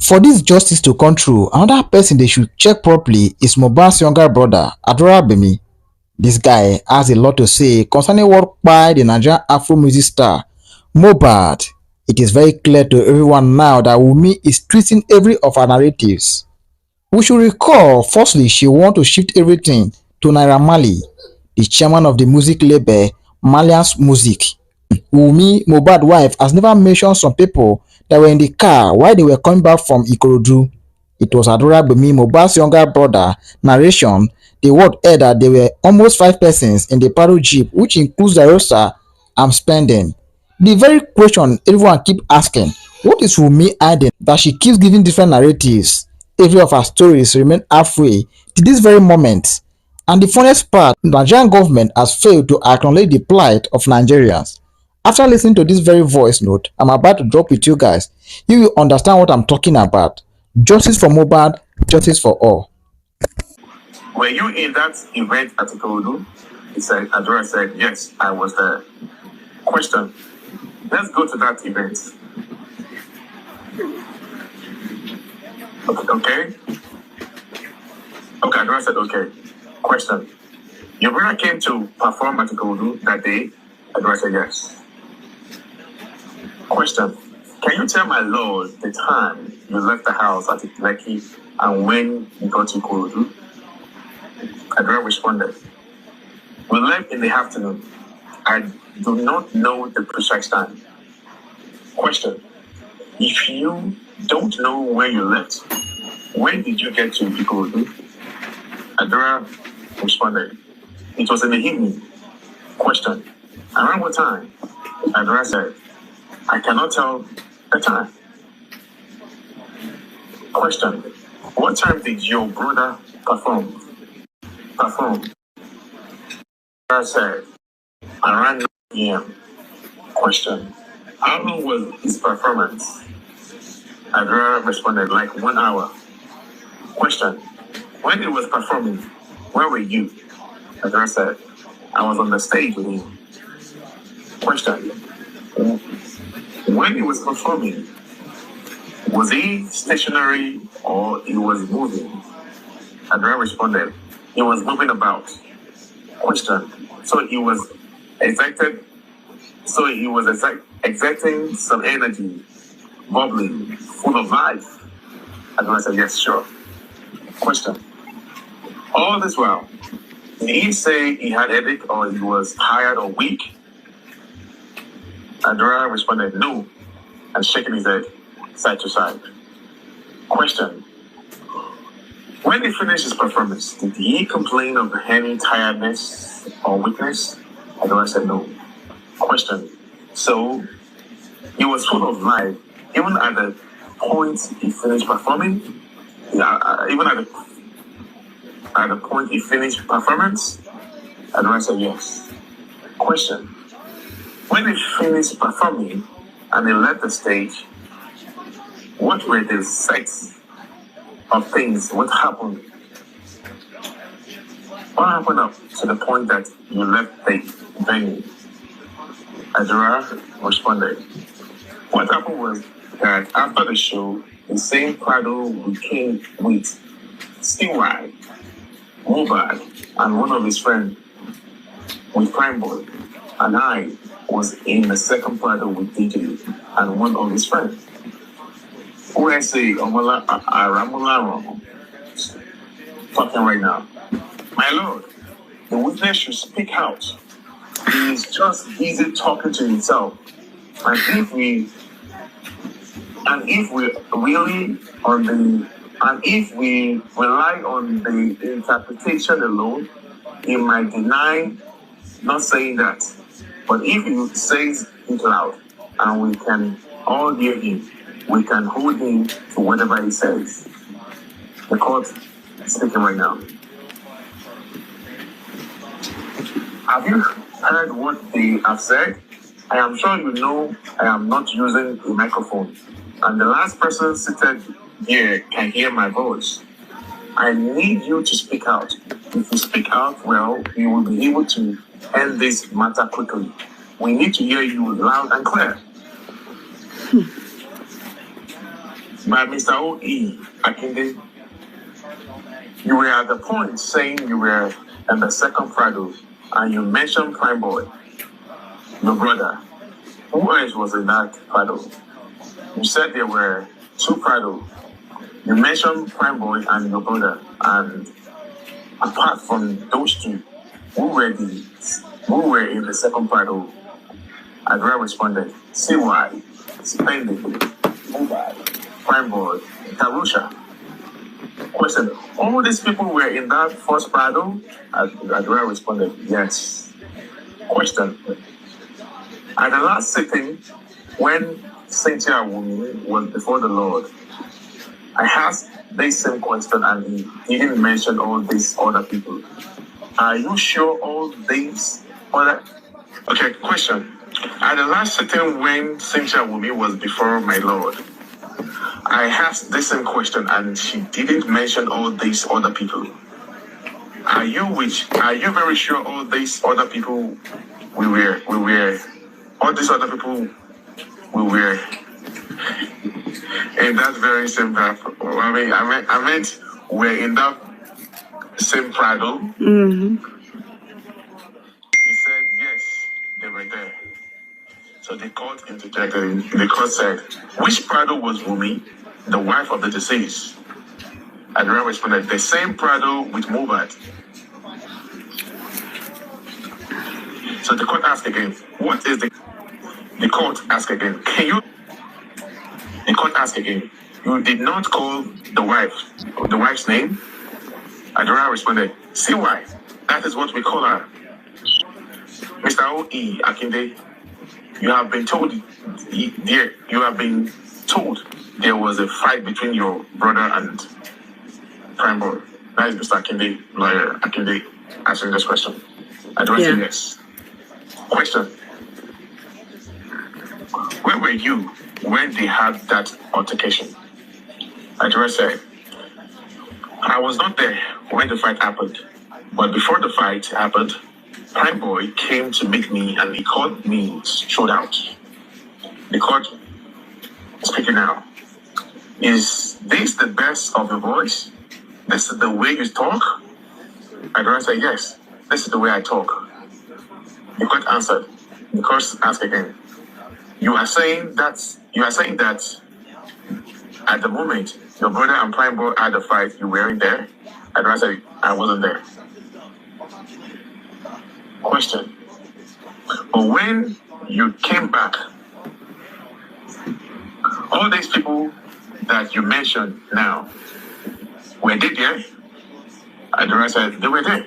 For this justice to come through, another person they should check properly is Mohbad's younger brother, Adura Xposes. This guy has a lot to say concerning what by the Nigerian Afro music star mohbad. It is very clear to everyone now that WUNMi is twisting every of her narratives. We should recall, firstly, she want to shift everything to Naira Marley, the chairman of the music label Malians Music. WUNMi, Mohbad's wife, has never mentioned some people that were in the car while they were coming back from Ikorodu. It was Adura Xposes, Mohbad's younger brother, narration. The word aired that there were almost 5 persons in the Paro jeep, which includes the roster I'm spending. The very question everyone keep asking, what is WUNMi hiding that she keeps giving different narratives? Every of her stories remain halfway to this very moment. And the funniest part, the Nigerian government has failed to acknowledge the plight of Nigerians. After listening to this very voice note I'm about to drop with you guys, you will understand what I'm talking about. Justice for mohbad, justice for all. Were you in that event at ikorodu? He said, Adura said, yes, I was there. Question. Let's go to that event. Okay? Okay, Adura said, okay. Question. Your brother came to perform at ikorodu that day? Adura said, yes. Question. Can you tell my lord the time you left the house at Lekki and when you got to ikorodu? Adura responded, we left in the afternoon. I do not know the precise time. Question. If you don't know when you left, when did you get to ikorodu? Adura responded, it was in the evening. Question. Around what time? Adura said, I cannot tell the time. Question. What time did your brother perform? Adura said, around 9 p.m. Question. How long was his performance? Adura responded, like 1 hour. Question. When he was performing, where were you? Adura said, I was on the stage with him. Question. When he was performing, was he stationary or he was moving? Adura responded, he was moving about. Question. So he was excited. So he was exerting some energy, bubbling, full of life. Adura said, yes, sure. Question. All this while, did he say he had headache or he was tired or weak? Adura responded, no, and shaking his head side to side. Question. When he finished his performance, did he complain of any tiredness or weakness? Adura said no. Question. So, he was full of life even at the point he finished performing? Even at the point he finished performance? Adura said yes. Question. When he finished performing and he left the stage, what were the sights of things? What happened? What happened up to the point that you left the venue? Adura responded, what happened was that after the show, the same Prado we came with Stingray, mohbad, and one of his friends with Prime Boy, and I was in the second Prado with DJ and one of his friends. Who I say, Omola Aramula, talking right now. My lord, the witness should speak out. He is just easy talking to himself. And if we rely on the interpretation alone, he might deny not saying that. But if he says it loud and we can all hear him, we can hold him to whatever he says. The court is speaking right now. Have you heard what they have said? I am sure you know I am not using a microphone. And the last person seated here can hear my voice. I need you to speak out. If you speak out well, we will be able to end this matter quickly. We need to hear you loud and clear. by Mr. O.E. Akinde. You were at the point saying you were in the second Prado, and you mentioned Prime Boy, your brother. Who else was in that Prado? You said there were two Prado. You mentioned Prime Boy and your brother, and apart from those two, who were in the second Prado? Adura responded, CY, Splendid, Mohbad, Prime Boy, Tarusha. Question, all these people were in that first Prado? Adura responded, yes. Question, at the last sitting, when Cynthia WUNMi was before the Lord, I asked this same question and he didn't mention all these other people. Are you sure all these other... Okay, question. At the last sitting when Cynthia WUNMi was before my Lord, I asked this same question and she didn't mention all these other people. Are you very sure all these other people all these other people we were in that very same Prado? I meant we're in that same Prado. Mm-hmm. He said yes, they were there. So the court interjected. The court said, which Prado was WUNMi, the wife of the deceased? And the responded, the same Prado with mohbad. So the court asked again, what is the court asked again, the court asked again, you did not call the wife's name? Adura responded, CY, that is what we call her. Mr. O.E. Akinde, you have been told there was a fight between your brother and Prime Boy. That is Mr. Akinde, lawyer Akinde, answering this question. Adura said yes. Question. Where were you when they had that altercation? Adura said, I was not there when the fight happened. But before the fight happened, Prime Boy came to meet me and he called me straight out. The court speaking now. Is this the best of your voice? This is the way you talk? Adura said, yes, this is the way I talk. The court answered. The court asked again. You are saying that at the moment your brother and Prime Boy had a fight, you weren't there? Adura said, I wasn't there. Question. But when you came back, all these people that you mentioned now, were they there? Adura said, they were there.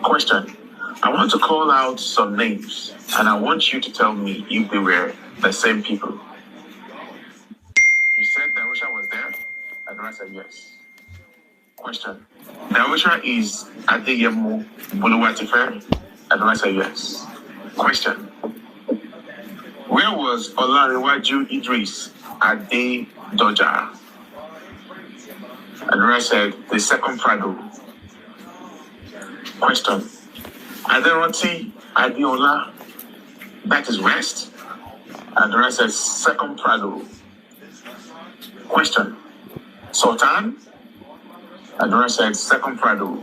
Question. I want to call out some names, and I want you to tell me if they were the same people. You said Darusha was there? Adura said, yes. Question. Darusha is Adeyemo Buluwatife? Adura said, yes. Question. Where was Olariwaju Idris Adedoja? Adura said, the second Prado. Question. Aderonti Adiola, that is West? Adura says, second Prado. Question. Sultan? Adura said, second Prado.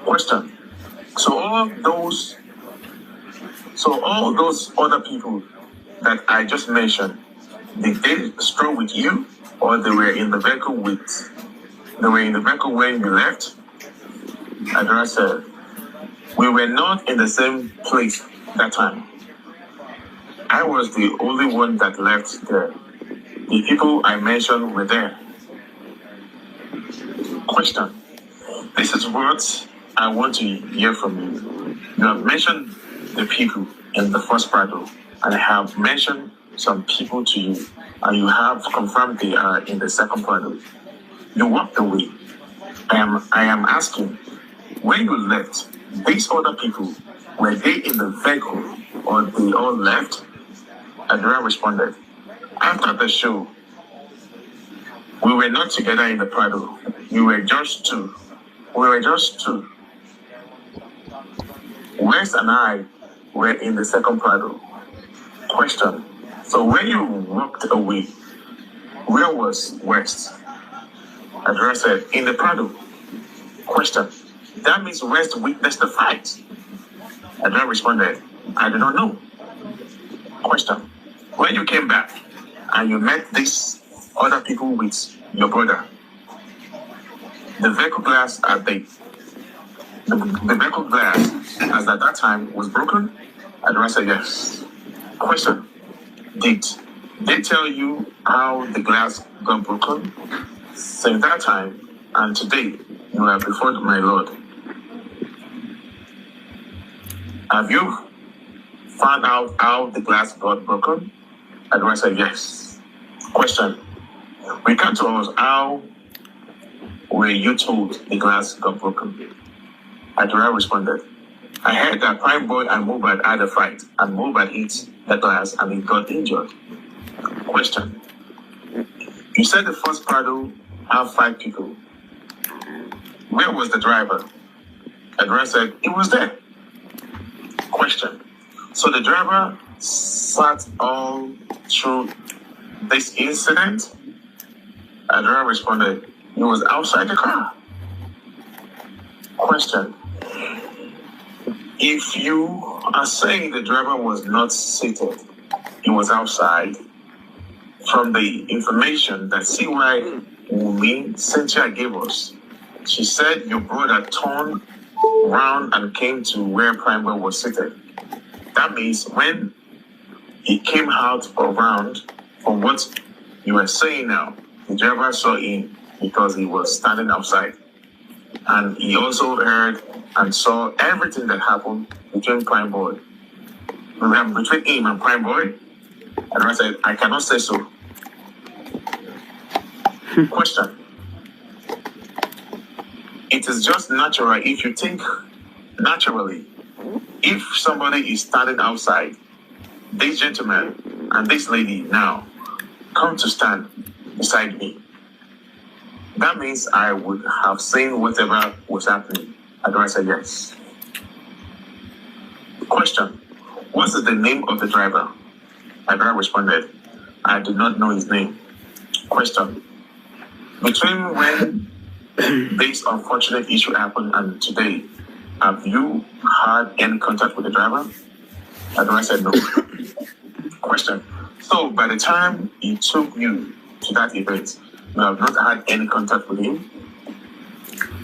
Question. So all those other people that I just mentioned, did they stroll with you, or they were in the vehicle when you left? Adura said, we were not in the same place that time. I was the only one that left there. The people I mentioned were there. Question. This is what I want to hear from you. You have mentioned the people in the first Prado, and I have mentioned some people to you, and you have confirmed they are in the second Prado. You walked away. I am asking, when you left, these other people, were they in the vehicle or they all left? Adura responded, after the show, we were not together in the Prado. We were just two. West and I were in the second Prado. Question. So when you walked away, Where was West? Adura said, in the Prado. Question. That means West witnessed the fight. Adura responded, I do not know. Question. When you came back and you met these other people with your brother, the vehicle glass at the vehicle glass as at that time was broken? Adura said yes. Question. Did they tell you how the glass got broken? Since that time and today, you are before my Lord. Have you found out how the glass got broken? Adura said yes. Question. Recount to us how were you told the glass got broken? Adura responded, I heard that Prime Boy and Mohbad had a fight, and Mohbad hit the glass and he got injured. Question. You said the first Prado had 5 people. Where was the driver? Adura said, he was there. Question. So the driver sat all through this incident? Adura responded, he was outside the car. Question. If you are saying the driver was not seated, he was outside, from the information that CY WUNMi Cynthia gave us, she said your brother turned around and came to where Prime Boy was seated. That means when he came out around, from what you are saying now, the driver saw him because he was standing outside. And he also heard and saw everything that happened between Prime Boy. Between him and Prime Boy. And I said, I cannot say so. Question. It is just natural if you think naturally. If somebody is standing outside, this gentleman and this lady now come to stand beside me. That means I would have seen whatever was happening. Adura said yes. Question. What is the name of the driver? Adura responded, I do not know his name. Question. Between when this unfortunate issue happened and today, have you had any contact with the driver? Adura said no. Question. So by the time he took you to that event, you have not had any contact with him?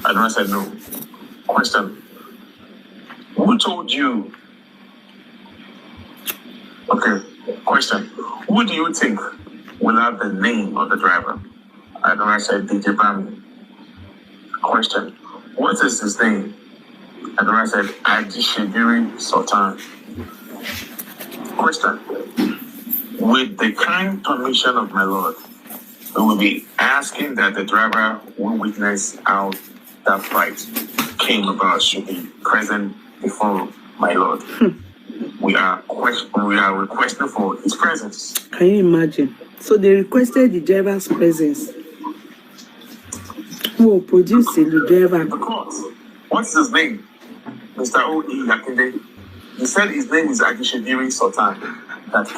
Adura said no. Question. Who told you? Okay. Question. Who do you think will have the name of the driver? Adura said DJ Bami. Question. What is his name? Adura said Adishigiri Sultan. Question. With the kind permission of my Lord, we will be asking that the driver who witnessed how that fight came about should be present before my Lord. We are requesting for his presence. Can you imagine? So they requested the driver's presence. Who will produce the driver? The court. What's his name? Mr. O.E. Yakinde. He said his name is Adishigiri Sultan. That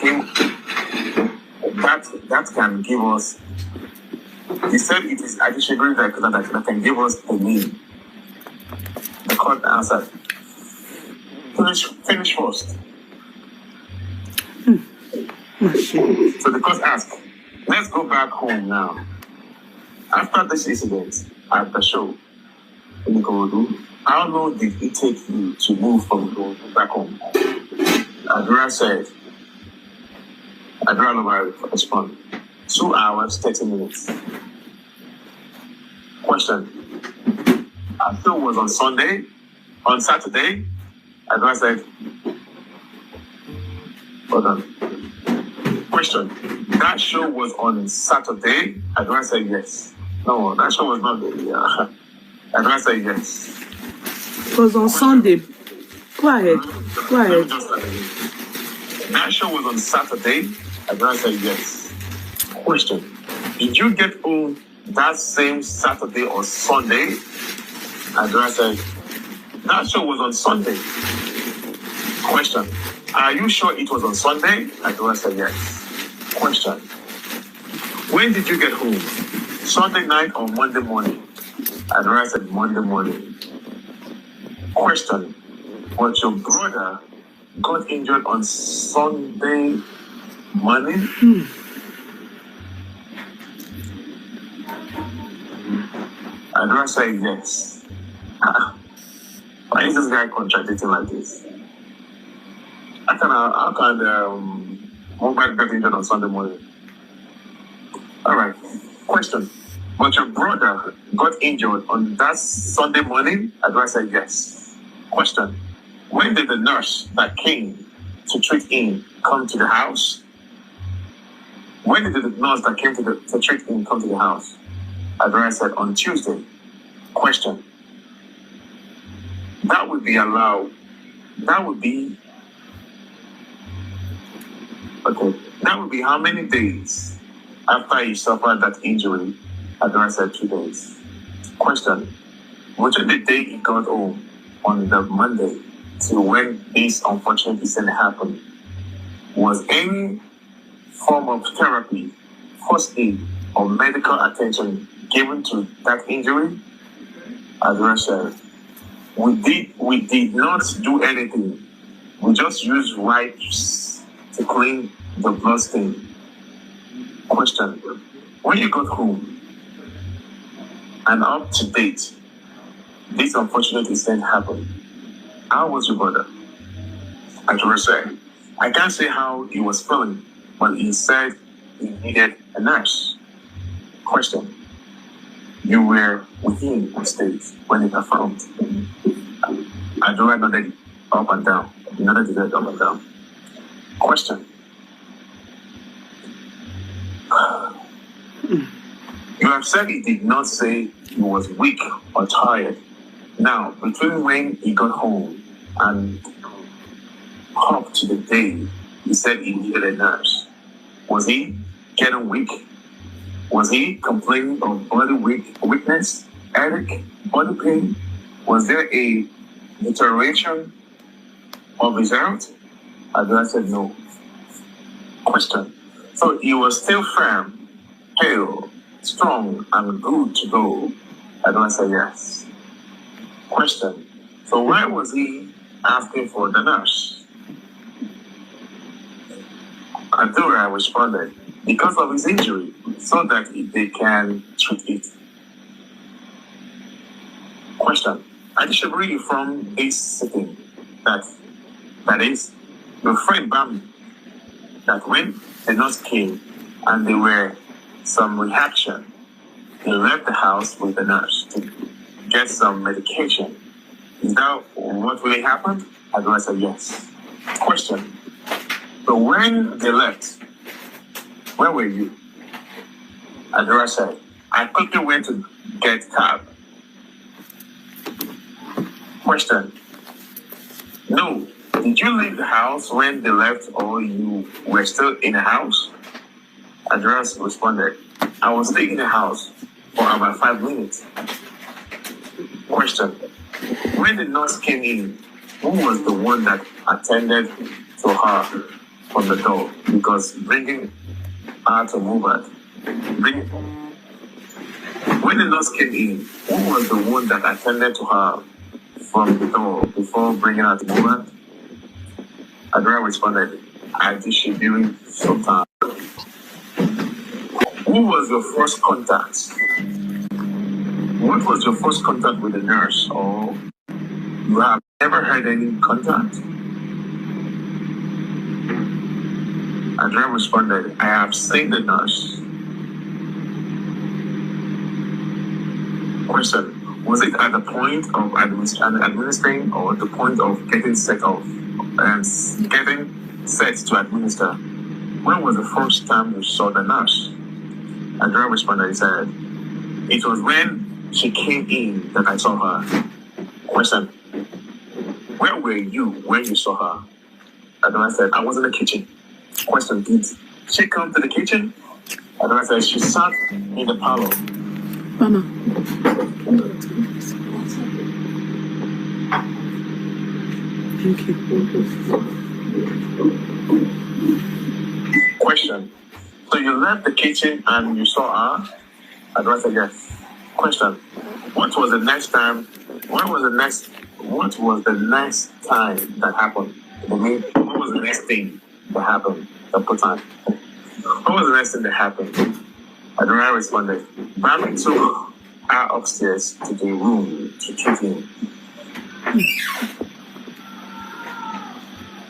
can give us. He said it is Adishigiri that can give us the name. The court answered. Finish first. So the court asked, let's go back home now. After this incident at the show in ikorodu, how long did it take you to move from ikorodu back home? Adura said, Adura Loma responded, 2 hours, 30 minutes. Question. Our show was on Sunday, on Saturday. Adura said, hold on. Question. That show was on Saturday. Adura said yes. No, that show was not there. Adura said yes. It was on Sunday. Go ahead. That show was on Saturday. Adura said yes. Question. Did you get home that same Saturday or Sunday? Adura said, that show was on Sunday. Question. Are you sure it was on Sunday? Adura said yes. Question. When did you get home? Sunday night or Monday morning? Adura said Monday morning. Question. But your brother got injured on Sunday morning? Adura said yes. Why is this guy contradicting like this? How can mohbad get injured on Sunday morning? All right. Question. But your brother got injured on that Sunday morning? Adura said yes. Question. When did the nurse that came to treat him come to the house? When did the nurse that came to treat him come to the house? Adura said on Tuesday. Question. That would be allowed. That would be how many days after he suffered that injury? Adura said 2 days. Question. Between the day he got home on the Monday to when this unfortunate incident happened, was any form of therapy, first aid, or medical attention given to that injury? Adura said, we did not do anything. We just used wipes to clean the blood stain. Question. When you got home and up to date, this unfortunate incident happened, how was your brother? Adura said, I can't say how he was feeling, but he said he needed a nurse. Question. You were with him on stage when he performed. Adura nodded up and down. He nodded his head up and down. Question. You have said he did not say he was weak or tired. Now, between when he got home and up to the day he said he needed a nurse, was he getting weak? Was he complaining of body weakness, headache, body pain? Was there a deterioration of his health? Adura said no. Question. So he was still firm, hale, strong, and good to go? Adura said yes. Question. So why was he asking for the nurse? Adura responded, because of his injury, so that they can treat it. Question. I should read you from a sitting that is your friend Bami, that when the nurse came and there were some reaction, he left the house with the nurse to get some medication. Is that what really happened? Adura said yes. Question. So when they left, where were you? Adura said, I quickly went to get cab. Question. No. Did you leave the house when they left or you were still in the house? Adura responded, I was staying in the house for about 5 minutes. Question. When the nurse came in, who was the one that attended to her from the door? Because bringing her to mohbad. When the nurse came in, who was the one that attended to her from the door before bringing her to mohbad? Adura responded, I did she during some time. Who was your first contact? What was your first contact with the nurse? Or you have never had any contact? Adura responded, I have seen the nurse. Question. Was it at the point of administering or the point of getting set off and getting set to administer? When was the first time you saw the nurse? Adura responded, he said, it was when she came in that I saw her. Question. Where were you when you saw her? Adura said, I was in the kitchen. Question. Did she come to the kitchen? Adura said, she sat in the parlor. Mama. Thank you. Question. So you left the kitchen and you saw her? Adura said yes. Question. What was the next time? What was the next time that happened? I mean, what was the next thing that happened? That put time. What was the next thing that happened? Adura responded, Bami took her upstairs to the room to treat him.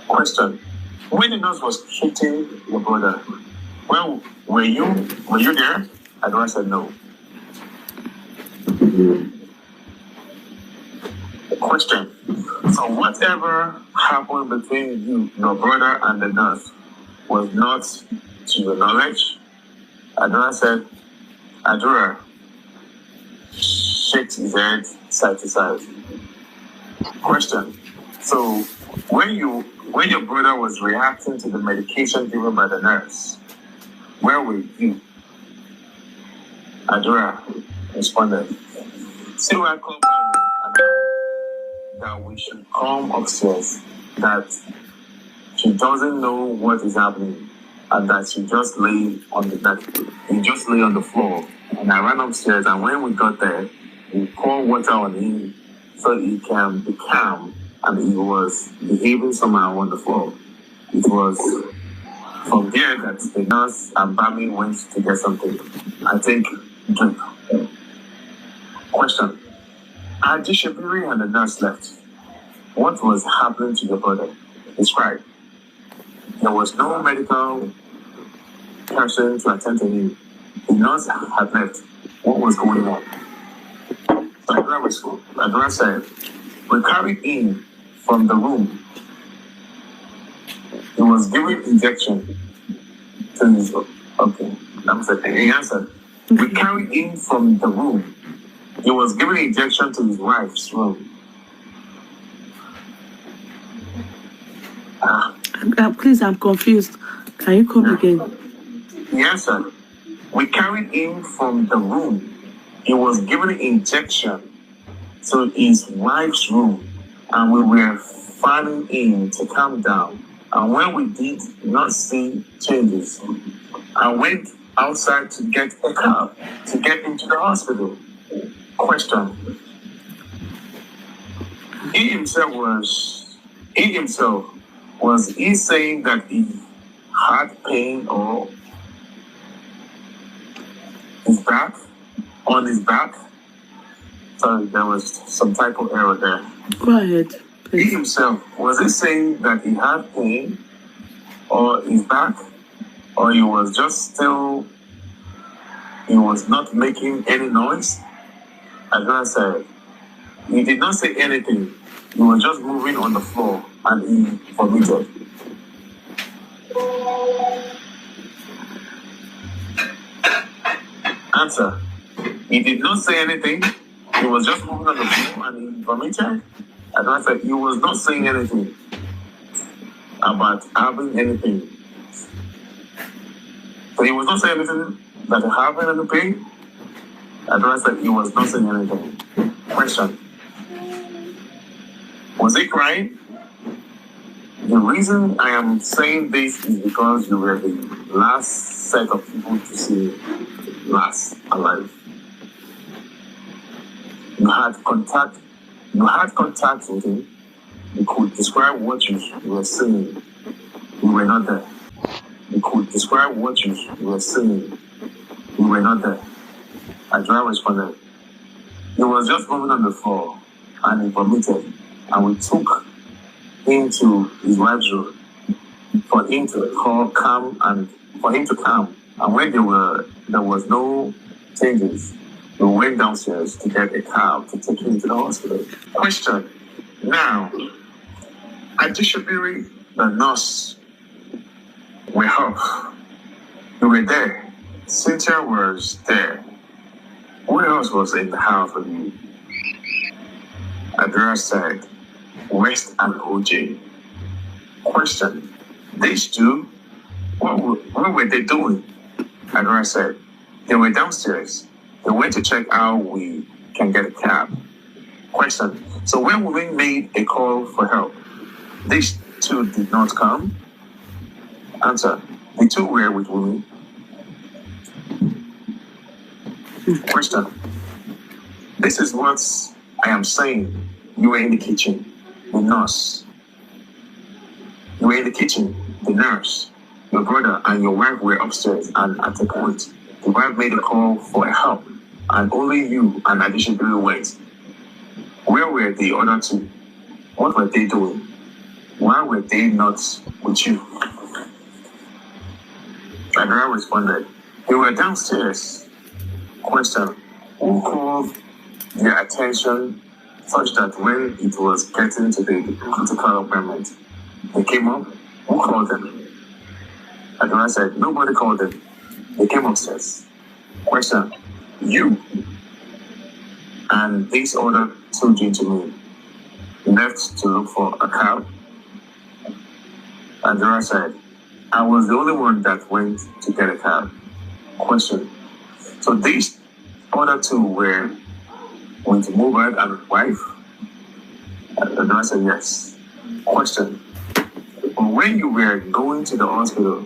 Question. When the nurse was treating your brother, well, were you there? Adura said no. Question. So whatever happened between you, your brother, and the nurse was not to your knowledge? Adura said, Adura shakes his head side to side. Question. So when your brother was reacting to the medication given by the nurse, where were you? Adura responded, see why I called that we should come upstairs, that she doesn't know what is happening, and that he just lay on the floor. And I ran upstairs, and when we got there, we poured water on him so he can be calm, and he was behaving somehow on the floor. It was from there that the nurse and Bami went to get something. I think drink. Question. Adishibiri and the nurse left. What was happening to your brother? Describe. There was no medical person to attend to him. The nurse had left. What was going on? Adura said, we carried him from the room. He was given injection to his... Okay, that said. He answered. We carried him from the room. He was given injection to his wife's room. Please, I'm confused. Can you come again? He answered. We carried him from the room. He was given injection to his wife's room, and we were fanning him to calm down. And when we did not see changes, I went outside to get a cab to get into the hospital. Question. He himself was he saying that he had pain or on his back? Sorry, there was some type of error there. Go ahead, please. He himself, was he saying that he had pain or his back? Or he was not making any noise? As I said, he did not say anything. He was just moving on the floor and he vomited. Answer. He did not say anything. He was just moving on the floor and he vomited. As I said, he was not saying anything about having anything. So he was not saying anything that having any pain. As I said, he was not saying anything. Question. Was he crying? The reason I am saying this is because you were the last set of people to see last alive. You had contact with him. You could describe what you were seeing. You were not there. You could describe what you were seeing. You were not there. Adura responded. He was just moving on the floor and he vomited. And we took him to his wife's room for him to calm. And when there was no changes, we went downstairs to get a cab to take him to the hospital. Question. Now, Adishibiri, the nurse, were up. You were there. Cynthia was there. Who else was in the house with you? Adura said, West and OJ. Question. These two, what were they doing? Adura said, they were downstairs. They went to check how we can get a cab. Question. So when we made a call for help, these two did not come? Answer. The two were with Wumi. Question. This is what I am saying. You were in the kitchen, the nurse. You were in the kitchen, the nurse. Your brother and your wife were upstairs, and at a point, the wife made a call for help, and only you and Adishibiri went. Where were the other two? What were they doing? Why were they not with you? Adura responded, they were downstairs. Question. Who called their attention such that when it was getting to the critical moment, they came up? Who called them? Adura said, nobody called them. They came upstairs. Question. You and these other two gentlemen left to look for a cab? Adura said, I was the only one that went to get a cab. Question. So these other two were with mohbad and wife? Adura said, yes. Question. But when you were going to the hospital,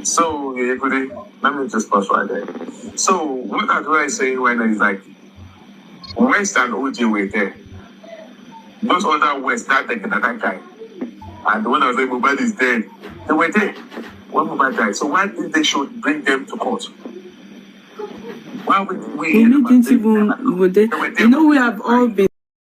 so let me just pause right there. So what Adura is saying right now is like, West and OJ were there. Those other West, that guy. And the one that was like, mohbad is dead. They were there when mohbad died. So why did they should bring them to court? Why would we? We didn't even. We have all been.